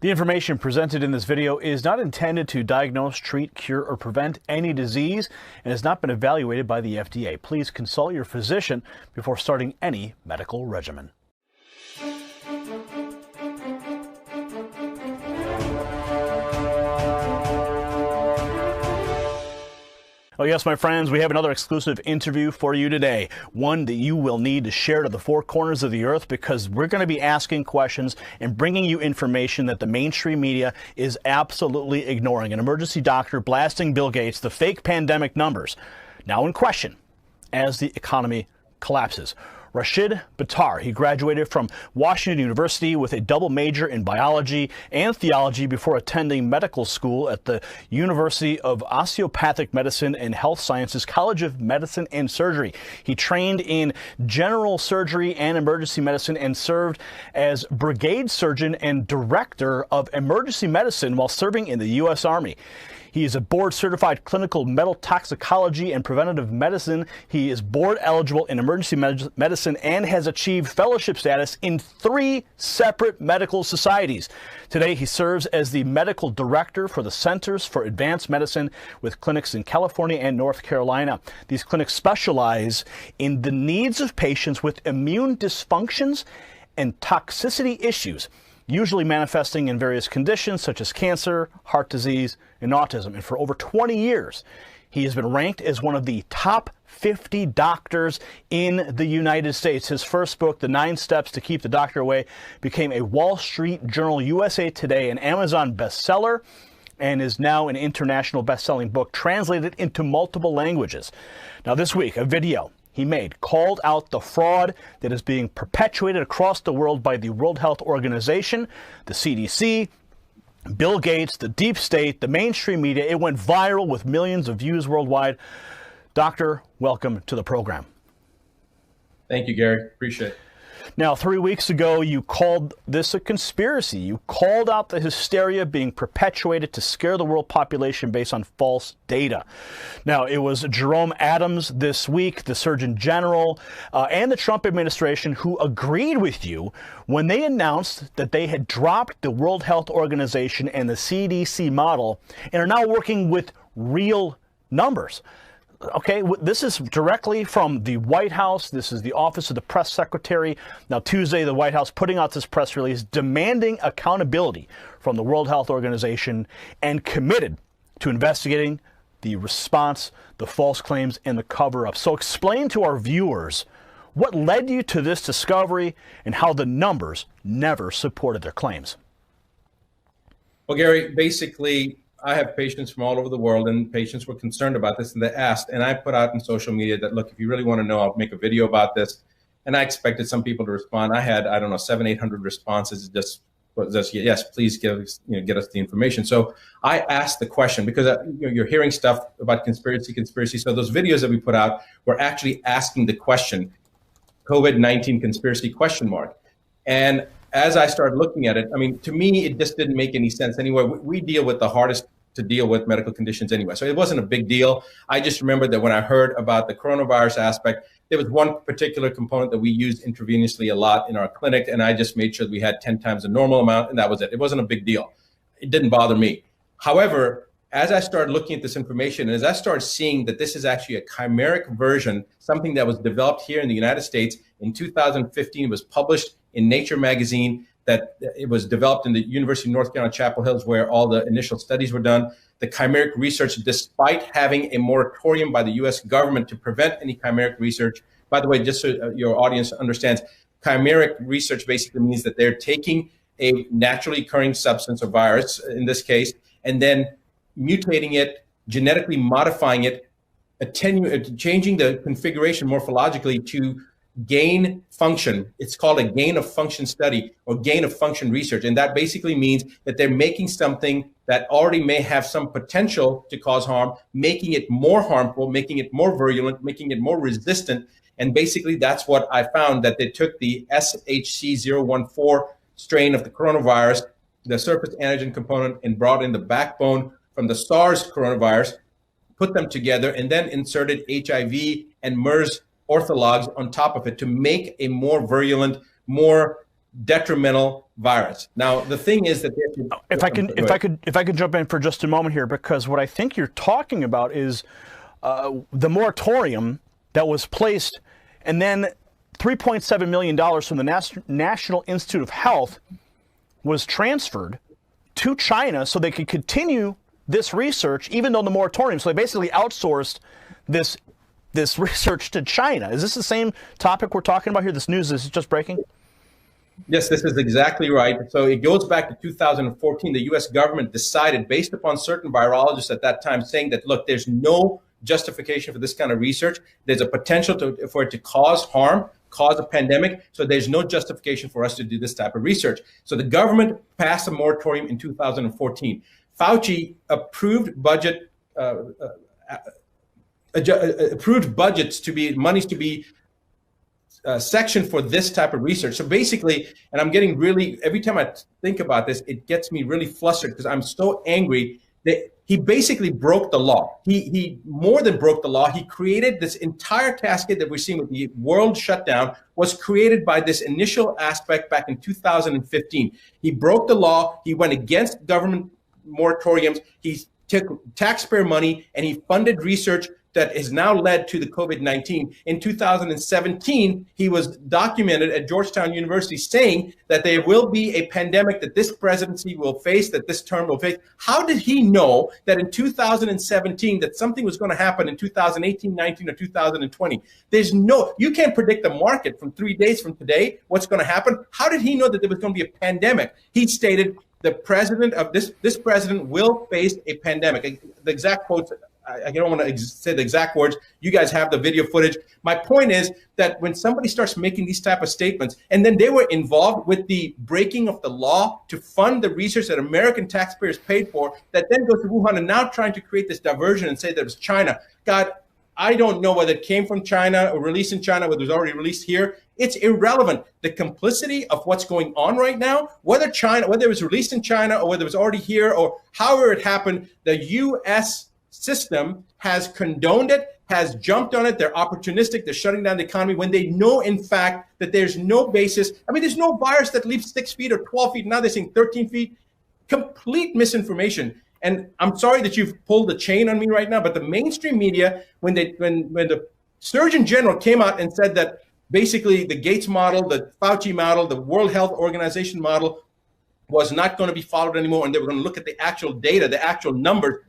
The information presented in this video is not intended to diagnose, treat, cure, or prevent any disease and has not been evaluated by the FDA. Please consult your physician before starting any medical regimen. Oh yes, my friends, we have another exclusive interview for you today. One that you will need to share to the four corners of the earth, because we're going to be asking questions and bringing you information that the mainstream media is absolutely ignoring. An emergency doctor blasting Bill Gates, the fake pandemic numbers, now in question as the economy collapses. Rashid Buttar, he graduated from Washington University with a double major in biology and theology before attending medical school at the University of Osteopathic Medicine and Health Sciences College of Medicine and Surgery. He trained in general surgery and emergency medicine and served as brigade surgeon and director of emergency medicine while serving in the U.S. Army. He is a board-certified clinical metal toxicology and preventative medicine. He is board-eligible in emergency medicine and has achieved fellowship status in 3 separate medical societies. Today, he serves as the medical director for the Centers for Advanced Medicine with clinics in California and North Carolina. These clinics specialize in the needs of patients with immune dysfunctions and toxicity issues, usually manifesting in various conditions such as cancer, heart disease, and autism. And for over 20 years, he has been ranked as one of the top 50 doctors in the United States. His first book, The 9 Steps to Keep the Doctor Away, became a Wall Street Journal, USA Today, and Amazon bestseller, and is now an international best-selling book translated into multiple languages. Now this week, a video he made called out the fraud that is being perpetuated across the world by the World Health Organization, the CDC, Bill Gates, the deep state, the mainstream media. It went viral with millions of views worldwide. Doctor, welcome to the program. Thank you, Gary. Appreciate it. Now, 3 weeks ago, you called this a conspiracy. You called out the hysteria being perpetuated to scare the world population based on false data. Now, it was Jerome Adams this week, the Surgeon General, and the Trump administration who agreed with you when they announced that they had dropped the World Health Organization and the CDC model and are now working with real numbers. Okay, this is directly from the White House. This is the Office of the Press Secretary. Now, Tuesday, the White House putting out this press release demanding accountability from the World Health Organization and committed to investigating the response, the false claims, and the cover-up. So explain to our viewers what led you to this discovery and how the numbers never supported their claims. Well, Gary, basically, I have patients from all over the world, and patients were concerned about this, and they asked, and I put out in social media that, look, if you really want to know, I'll make a video about this. And I expected some people to respond. I had, I don't know, 700-800 responses. Just yes, please get us the information. So I asked the question, because you're hearing stuff about conspiracy. So those videos that we put out were actually asking the question, COVID-19 conspiracy ? And as I started looking at it, I mean, to me, it just didn't make any sense anyway. We deal with the hardest to deal with medical conditions anyway. So it wasn't a big deal. I just remembered that when I heard about the coronavirus aspect, there was one particular component that we used intravenously a lot in our clinic, and I just made sure that we had 10 times the normal amount, and that was it. It wasn't a big deal. It didn't bother me. However, as I started looking at this information, and as I started seeing that this is actually a chimeric version, something that was developed here in the United States in 2015, it was published in Nature magazine, that it was developed in the University of North Carolina, Chapel Hill, where all the initial studies were done. The chimeric research, despite having a moratorium by the US government to prevent any chimeric research, by the way, just so your audience understands, chimeric research basically means that they're taking a naturally occurring substance or virus, in this case, and then mutating it, genetically modifying it, changing the configuration morphologically to gain function. It's called a gain of function study or gain of function research. And that basically means that they're making something that already may have some potential to cause harm, making it more harmful, making it more virulent, making it more resistant. And basically that's what I found, that they took the SHC014 strain of the coronavirus, the surface antigen component, and brought in the backbone from the SARS coronavirus, put them together, and then inserted HIV and MERS orthologs on top of it to make a more virulent, more detrimental virus. Now, the thing is that if I could jump in for just a moment here, because what I think you're talking about is the moratorium that was placed, and then $3.7 million from the National Institute of Health was transferred to China so they could continue this research, even though the moratorium. So they basically outsourced this research to China. Is this the same topic we're talking about here? This news is just breaking? Yes, this is exactly right. So it goes back to 2014. The U.S. government decided, based upon certain virologists at that time, saying that, look, there's no justification for this kind of research. There's a potential for it to cause harm, cause a pandemic. So there's no justification for us to do this type of research. So the government passed a moratorium in 2014. Fauci approved budgets to be monies to be section for this type of research. So basically, and I'm getting really, every time I think about this, it gets me really flustered because I'm so angry that he basically broke the law. He more than broke the law. He created this entire cascade that we're seeing with the world shutdown was created by this initial aspect back in 2015. He broke the law. He went against government moratoriums. He took taxpayer money and he funded research that has now led to the COVID-19. In 2017, he was documented at Georgetown University saying that there will be a pandemic that this presidency will face, that this term will face. How did he know that in 2017 that something was going to happen in 2018, 19, or 2020? You can't predict the market from 3 days from today, what's going to happen. How did he know that there was going to be a pandemic? He stated the president of this president will face a pandemic. The exact quotes, I don't want to say the exact words. You guys have the video footage. My point is that when somebody starts making these type of statements, and then they were involved with the breaking of the law to fund the research that American taxpayers paid for, that then goes to Wuhan and now trying to create this diversion and say that it was China. God, I don't know whether it came from China or released in China, whether it was already released here. It's irrelevant. The complicity of what's going on right now, whether it was released in China or whether it was already here or however it happened, the U.S. system has condoned it, has jumped on it. They're opportunistic. They're shutting down the economy when they know, in fact, that there's no basis. I mean, there's no virus that leaves 6 feet or 12 feet. Now they're saying 13 feet. Complete misinformation. And I'm sorry that you've pulled the chain on me right now, but the mainstream media, when the Surgeon General came out and said that basically the Gates model, the Fauci model, the World Health Organization model was not going to be followed anymore, and they were going to look at the actual data, the actual numbers,